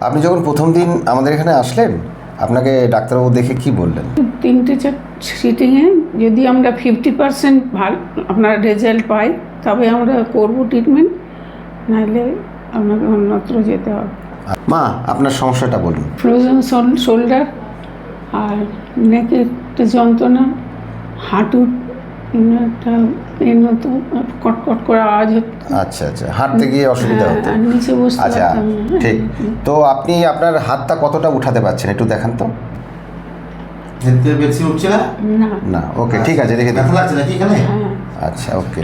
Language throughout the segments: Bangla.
আপনি যখন প্রথম দিন আমাদের এখানে আসলেন, আপনাকে ডাক্তারবাবু দেখে কি বললেন? 3টে সিটিংয়ে যদি আমরা 50% ভালো আপনার রেজাল্ট পাই তবে আমরা করব ট্রিটমেন্ট, নাহলে আপনাকে অন্যত্র যেতে হবে। মা, আপনার সমস্যাটা বলুন। ফ্রোজেন শোল্ডার আর নেকে একটা যন্ত্রণা, হাঁটুর একটা এর মতো কটকট করে আওয়াজ হতো। আচ্ছা আচ্ছা, হাঁটতে গিয়ে অসুবিধা হতো। আর নিচে বসতে আচ্ছা, পারতাম না। ঠিক। তো আপনি আপনার হাতটা কতটা উঠাতে পারছেন একটু দেখান তো। এর বেশি উঠছে না? না না, ওকে, ঠিক আছে, রেখে দিন। ব্যথা লাগছে নাকি এখানে? হ্যাঁ, আচ্ছা, ওকে।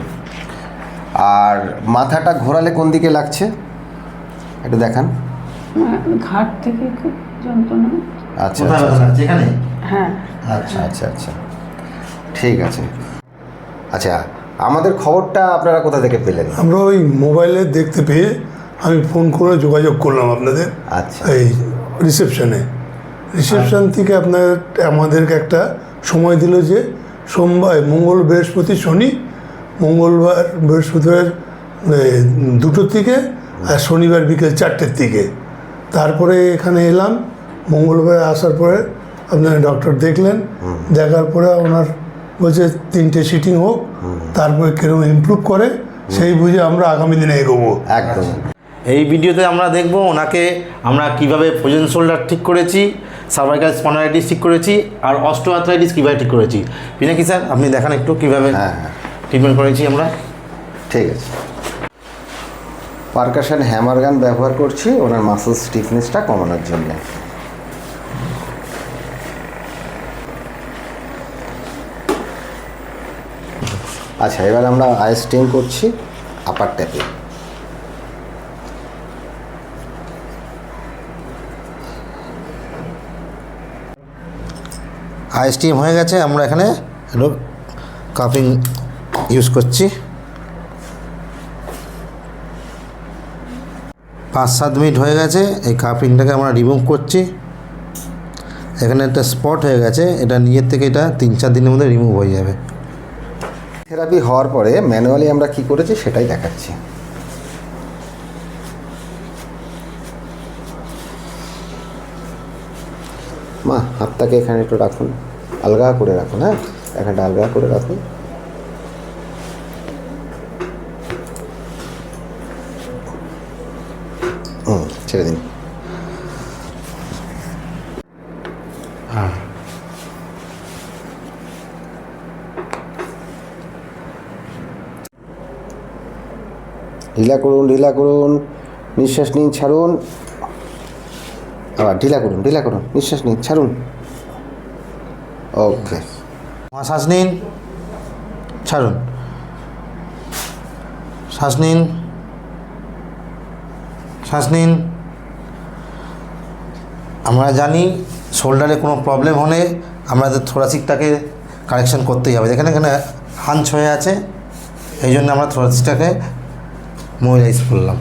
আর মাথাটা ঘোরালে কোন দিকে লাগছে একটু দেখান। ঘাট থেকে খুব যন্ত্রণা। আচ্ছা কোথায় আচ্ছা ব্যথা লাগছে? এখানে? হ্যাঁ, আচ্ছা আচ্ছা আচ্ছা, ঠিক আছে। আচ্ছা, আমাদের খবরটা আপনারা কোথা থেকে পেলেন? আমরা ওই মোবাইলে দেখতে পেয়ে আমি ফোন করে যোগাযোগ করলাম আপনাদের আচ্ছা এই রিসেপশন থেকে আমাদেরকে একটা সময় দিল যে সোমবার, মঙ্গল, বৃহস্পতি, শনি, মঙ্গলবার বৃহস্পতিবার 2টোর থেকে আর শনিবার বিকেল 4টের দিকে। তারপরে এখানে এলাম, মঙ্গলবার আসার পরে আপনারা ডক্টর দেখলেন, দেখার পরে ওনার বলছে 3টে সিটিং হোক, তারপরে কিরকম ইমপ্রুভ করে সেই বুঝে আমরা আগামী দিনে এগোবো। একদম। এই ভিডিওতে আমরা দেখব ওনাকে আমরা কিভাবে ফ্রোজেন শোল্ডার ঠিক করেছি, সার্ভাইকাল স্পন্ডাইটিস ঠিক করেছি, আর অস্টিওআর্থ্রাইটিস কীভাবে ঠিক করেছি। পিনাকি স্যার, আপনি দেখান একটু কীভাবে হ্যাঁ, ট্রিটমেন্ট করেছি আমরা। ঠিক আছে। পারকাশন হ্যামার গান ব্যবহার করছি ওনার মাসেল স্টিফনেসটা কমানোর জন্য। আচ্ছা, এবার আমরা আইস স্টিম করছি আপার ট্যাপে। আই স্টিম হয়ে গেছে, আমরা এখানে কাপিং ইউজ করছি। 5-7 মিনিট হয়ে গেছে, এই কাপিংটাকে আমরা রিমুভ করছি। এখানে একটা স্পট হয়ে গেছে, এটা নিজের থেকে এটা 3-4 দিনের মধ্যে রিমুভ হয়ে যাবে। থেরাপি হওয়ার পরে ম্যানুয়ালি আমরা কি করেছি সেটাই দেখাচ্ছি। মা, হাতটাকে এখানে একটু রাখুন, আলগা করে রাখুন। হ্যাঁ, এখানটা আলগা করে রাখুন। ছেড়ে দিন। হ্যাঁ, ঢিলা করুন, ঢিলা করুন, নিঃশ্বাস নিন, ছাড়ুন। আবার ঢিলা করুন, ঢিলা করুন, নিঃশ্বাস নিন, ছাড়ুন। ওকে। শ্বাস নিন, ছাড়ুন, শ্বাস নিন, শ্বাস নিন। আমরা জানি শোল্ডারে কোনো প্রবলেম হলে আমাদের থোরাসিকটাকে কারেকশন করতেই হবে। এখানে এখানে হাঞ্চ হয়ে আছে, এই জন্য আমরা থোরাসিকটাকে মোবিলাইজ করলাম।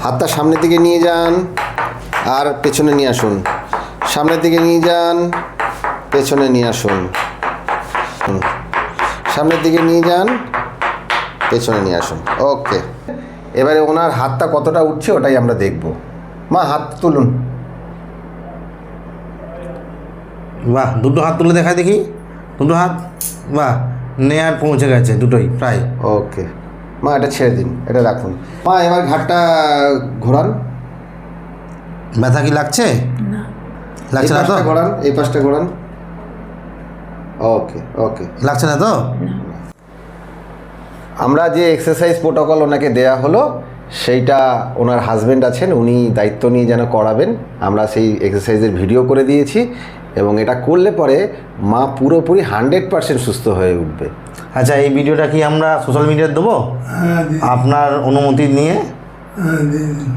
হাতটা সামনের দিকে নিয়ে যান আর পেছনে নিয়ে আসুন। সামনের দিকে নিয়ে যান, পেছনে নিয়ে আসুন। সামনের দিকে নিয়ে যান, পেছনে নিয়ে আসুন। ওকে। এবারে ওনার হাতটা কতটা উঠছে ওটাই আমরা দেখব। মা, হাত তুলুন। বাহ, দুটো হাত তুলে দেখায় দেখি, দুটো হাত। বাহ, নেয়ার পৌঁছে গেছে দুটোই প্রায়। ওকে। মা, এটা ছেড়ে দিন, এটা রাখুন। মা, এবার ঘাটটা ঘোরান। ব্যথা কি লাগছে? না, লাগছে না তো? ঘোরান, এই পাশটা ঘোরান। ওকে ওকে, লাগছে না তো? আমরা যে এক্সারসাইজ প্রোটোকল ওনাকে দেয়া হলো সেইটা ওনার হাজব্যান্ড আছেন, উনি দায়িত্ব নিয়ে যেন করাবেন। আমরা সেই এক্সারসাইজের ভিডিও করে দিয়েছি এবং এটা করলে পরে মা পুরোপুরি 100% সুস্থ হয়ে উঠবে। আচ্ছা, এই ভিডিওটা কি আমরা সোশ্যাল মিডিয়ায় দেবো আপনার অনুমতি নিয়ে?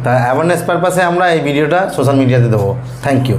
তা অ্যাওয়ারনেস পারপাসে আমরা এই ভিডিওটা সোশ্যাল মিডিয়াতে দেবো। Thank you.